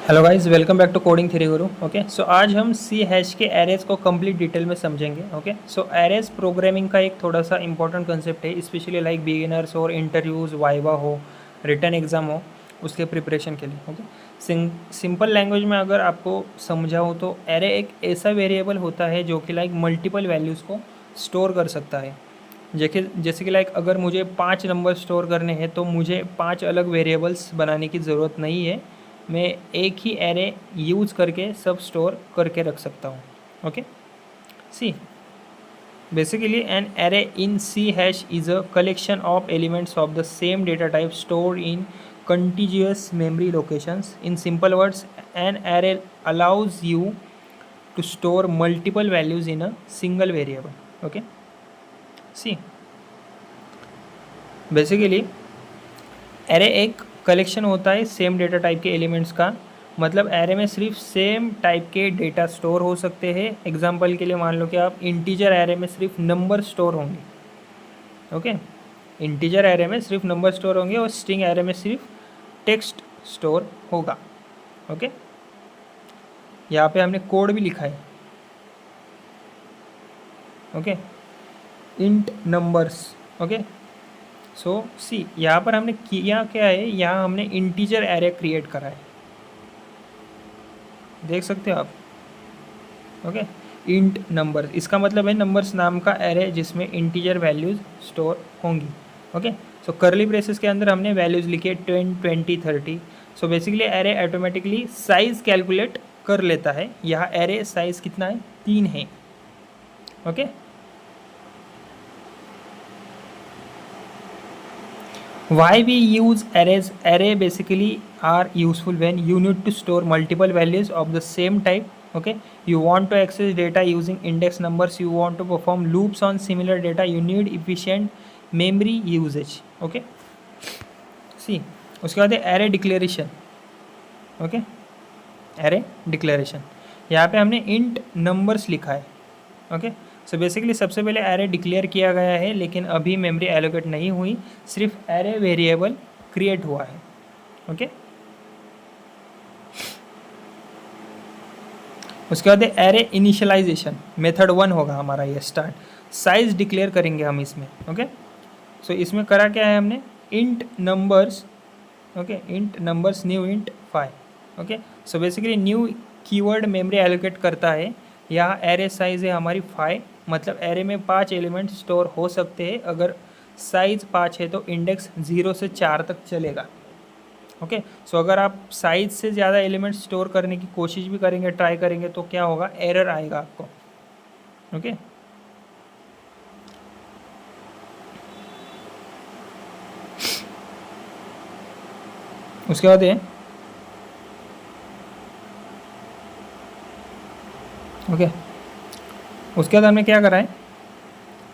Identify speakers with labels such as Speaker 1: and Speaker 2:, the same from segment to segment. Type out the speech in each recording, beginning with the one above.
Speaker 1: Hello guys, welcome back to coding theory Guru. Okay, so आज हम C hash के arrays को कंप्लीट डिटेल में समझेंगे। ओके, सो एरेज प्रोग्रामिंग का एक थोड़ा सा इंपॉर्टेंट कंसेप्ट है, स्पेशली लाइक बिगिनर्स और इंटरव्यूज़, वाइवा हो, रिटर्न एग्जाम हो, उसके प्रिपरेशन के लिए। ओके, सिंपल लैंग्वेज में अगर आपको समझाऊँ तो एरे एक ऐसा वेरिएबल होता है जो कि लाइक मल्टीपल वैल्यूज़ को स्टोर कर सकता है। जैसे कि लाइक अगर मुझे 5 नंबर स्टोर करने हैं तो मुझे 5 अलग वेरिएबल्स बनाने की ज़रूरत नहीं है, मैं एक ही एरे यूज़ करके सब स्टोर करके रख सकता हूँ। Okay, C basically an array in C hash is a collection of elements of the same data type store in contiguous memory locations. In simple words, an array allows you to store multiple values in a single variable. Okay, see basically array एक collection होता है same data type के elements का। मतलब array में सिर्फ same type के data store हो सकते हैं। एग्जांपल के लिए मान लो कि आप इंटीजर एरे में सिर्फ नंबर स्टोर होंगे। ओके, इंटीजर एरे में सिर्फ नंबर स्टोर होंगे और स्ट्रिंग एरे में सिर्फ टेक्स्ट स्टोर होगा। ओके, यहाँ पे हमने कोड भी लिखा है। Okay, int numbers. ओके, सो सी यहाँ पर हमने किया क्या है, यहाँ हमने इंटीजर एरे क्रिएट करा है, देख सकते हो आप। ओके, इंट नंबर्स, इसका मतलब है नंबर्स नाम का एरे जिसमें इंटीजर वैल्यूज़ स्टोर होंगी। ओके, सो करली ब्रेसेस के अंदर हमने वैल्यूज़ लिखे 10, 20, 30। So basically array automatically size calculate कर लेता है। यहाँ एरे साइज़ कितना है, 3 है। Okay, why we use arrays? Array basically are useful when you need to store multiple values of the same type. Okay, you want to access data using index numbers, you want to perform loops on similar data, you need efficient memory usage. Okay, see उसके बाद है array declaration. Okay, array declaration, यहाँ पे हमने int numbers लिखा है। Okay, so basically सबसे पहले एरे डिक्लेयर किया गया है, लेकिन अभी मेमोरी एलोकेट नहीं हुई, सिर्फ एरे वेरिएबल क्रिएट हुआ है। ओके, उसके बाद एरे इनिशियलाइजेशन, मेथड 1 होगा हमारा ये स्टार्ट। साइज डिक्लेयर करेंगे हम इसमें। ओके, सो इसमें करा क्या है हमने, int numbers. Okay, int numbers new int 5। Okay, so basically new keyword memory allocate करता है। यहाँ एरे साइज़ है हमारी 5, मतलब एरे में 5 एलिमेंट स्टोर हो सकते हैं। अगर साइज़ 5 है तो इंडेक्स 0 से 4 तक चलेगा। ओके, सो अगर आप साइज़ से ज़्यादा एलिमेंट स्टोर करने की कोशिश भी करेंगे, ट्राई करेंगे, तो क्या होगा, एरर आएगा आपको। ओके, उसके बाद है ओके, उसके बाद हमने क्या करा है,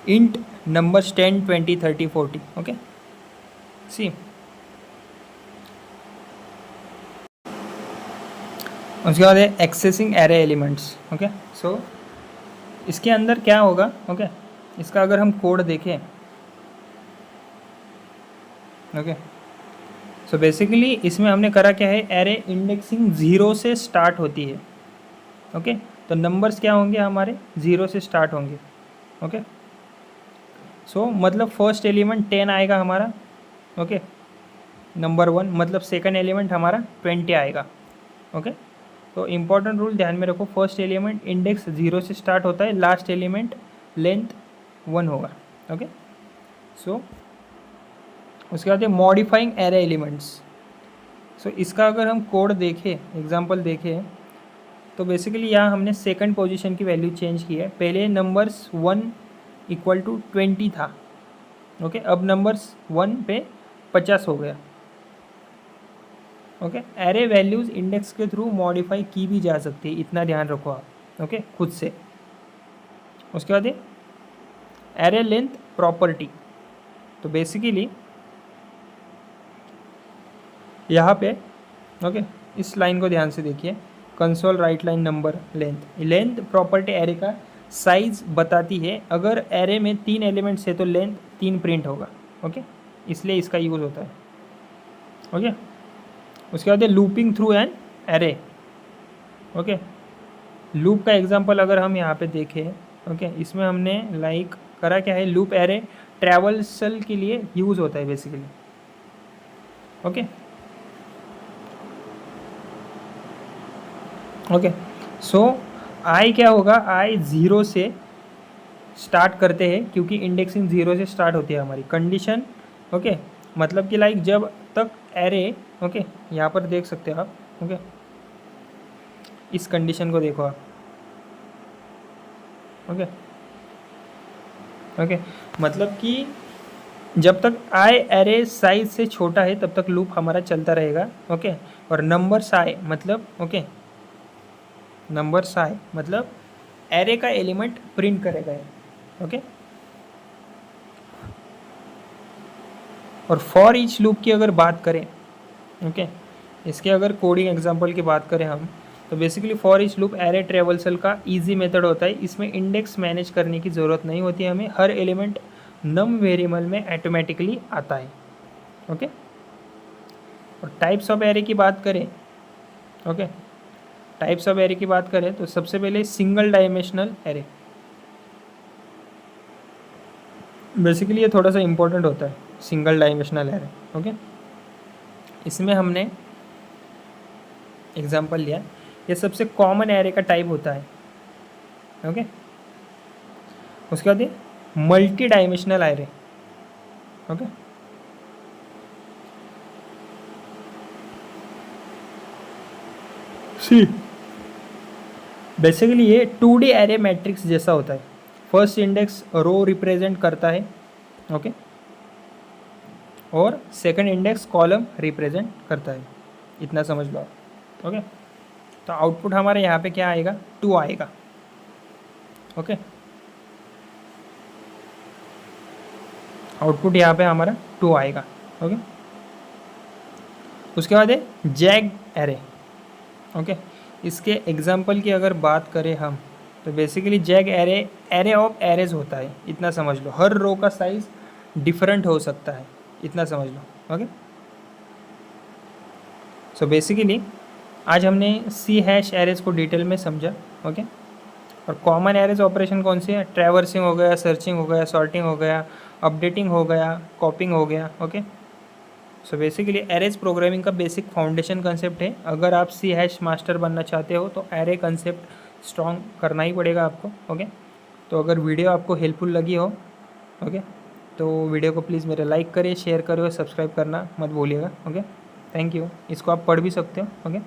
Speaker 1: इंट नंबर्स 10, 20, 30, 40। ओके, सी उसके बाद है एक्सेसिंग एरे एलिमेंट्स। ओके, सो इसके अंदर क्या होगा। ओके, इसका अगर हम कोड देखें, ओके, सो बेसिकली इसमें हमने करा क्या है, एरे इंडेक्सिंग 0 से स्टार्ट होती है। ओके, तो नंबर्स क्या होंगे हमारे, 0 से स्टार्ट होंगे। ओके, सो मतलब फर्स्ट एलिमेंट 10 आएगा हमारा। ओके, नंबर 1, मतलब सेकंड एलिमेंट हमारा 20 आएगा। ओके, तो इम्पॉर्टेंट रूल ध्यान में रखो, फर्स्ट एलिमेंट इंडेक्स 0 से स्टार्ट होता है, लास्ट एलिमेंट लेंथ 1 होगा। ओके, सो उसके बाद है मॉडिफाइंग एरे एलिमेंट्स। सो इसका अगर हम कोड देखें, एग्जांपल देखें, तो बेसिकली यहाँ हमने सेकंड पोजीशन की वैल्यू चेंज की है। पहले नंबर्स 1 इक्वल टू 20 था। ओके, अब नंबर्स 1 पे 50 हो गया। ओके, एरे वैल्यूज़ इंडेक्स के थ्रू मॉडिफाई की भी जा सकती है, इतना ध्यान रखो आप। ओके, खुद से। उसके बाद एरे लेंथ प्रॉपर्टी, तो बेसिकली यहाँ पे ओके, इस लाइन को ध्यान से देखिए, console right line number length. Length property array का साइज बताती है। अगर एरे में 3 एलिमेंट्स है तो लेंथ 3 प्रिंट होगा। ओके, इसलिए इसका यूज़ होता है। ओके, उसके बाद है looping through an array. Okay, loop का एग्जांपल अगर हम यहाँ पे देखें, ओके, इसमें हमने लाइक करा क्या है, लूप एरे ट्रैवल्सल के लिए यूज़ होता है बेसिकली। ओके ओके, सो आई क्या होगा, आई ज़ीरो से स्टार्ट करते हैं क्योंकि इंडेक्सिंग ज़ीरो से स्टार्ट होती है हमारी कंडीशन। ओके, मतलब कि लाइक जब तक एरे, ओके, यहाँ पर देख सकते हो आप। ओके, इस कंडीशन को देखो आप। ओके ओके, मतलब कि जब तक आई एरे साइज से छोटा है तब तक लूप हमारा चलता रहेगा। ओके, और नंबर साई मतलब, ओके, नंबर साई मतलब एरे का एलिमेंट प्रिंट करेगा। ओके, और फॉर ईच लूप की अगर बात करें, ओके, इसके अगर कोडिंग एग्जांपल की बात करें हम, तो basically for each loop array traversal का इजी मेथड होता है। इसमें इंडेक्स मैनेज करने की ज़रूरत नहीं होती है हमें, हर एलिमेंट नम वेरिएबल में ऑटोमेटिकली आता है। ओके, और टाइप्स ऑफ एरे की बात करें, ओके, टाइप्स ऑफ एरे की बात करें तो सबसे पहले सिंगल डायमेंशनल एरे। बेसिकली ये थोड़ा सा इंपॉर्टेंट होता है, सिंगल डायमेंशनल एरे। ओके, इसमें हमने एग्जांपल लिया, ये सबसे कॉमन एरे का टाइप होता है। ओके, उसके बाद ये multi dimensional array. Okay, C basically ये 2D एरे मैट्रिक्स जैसा होता है। फर्स्ट इंडेक्स रो रिप्रेजेंट करता है, ओके, और सेकंड इंडेक्स कॉलम रिप्रेजेंट करता है। इतना समझ लो आप। ओके, तो आउटपुट हमारे यहाँ पे क्या आएगा, 2 आएगा। ओके, आउटपुट यहाँ पे हमारा 2 आएगा। ओके, उसके बाद है जैग एरे। ओके, इसके एग्जाम्पल की अगर बात करें हम, तो basically zag array array of arrays होता है। इतना समझ लो, हर रो का साइज डिफरेंट हो सकता है। इतना समझ लो। ओके, सो बेसिकली आज हमने सी हैश एरेज को डिटेल में समझा। ओके, और कॉमन एरेज ऑपरेशन कौन सी है, ट्रैवर्सिंग हो गया, सर्चिंग हो गया, सॉर्टिंग हो गया, अपडेटिंग हो गया, कॉपिंग हो गया। Okay, so basically arrays programming का बेसिक फाउंडेशन कंसेप्ट है। अगर आप सी हैश मास्टर बनना चाहते हो तो एरे कंसेप्ट स्ट्रॉन्ग करना ही पड़ेगा आपको। ओके, तो अगर वीडियो आपको हेल्पफुल लगी हो, ओके, तो वीडियो को प्लीज़ मेरे लाइक करिए, शेयर करिए और सब्सक्राइब करना मत भूलिएगा। Okay, thank you. इसको आप पढ़ भी सकते हो। ओके।